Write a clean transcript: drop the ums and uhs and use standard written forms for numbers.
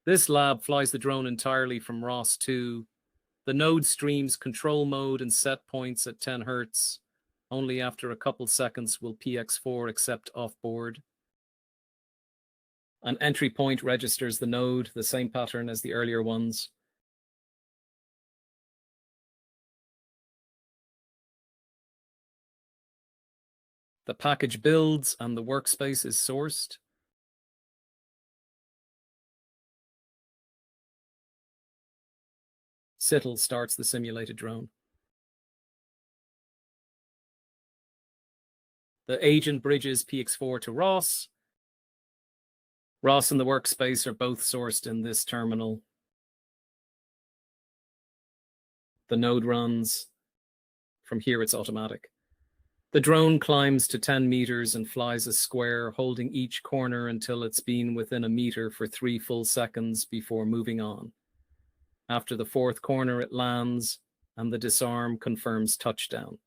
This lab flies the drone entirely from ROS 2. The node streams control mode and set points at 10 Hz. Only after a couple seconds will PX4 accept offboard. An entry point registers the node, the same pattern as the earlier ones. The package builds and the workspace is sourced. SITL starts the simulated drone. The agent bridges PX4 to ROS. ROS and the workspace are both sourced in this terminal. The node runs. From here, it's automatic. The drone climbs to 10 meters and flies a square, holding each corner until it's been within a meter for 3 full seconds before moving on. After the 4th corner, it lands, and the disarm confirms touchdown.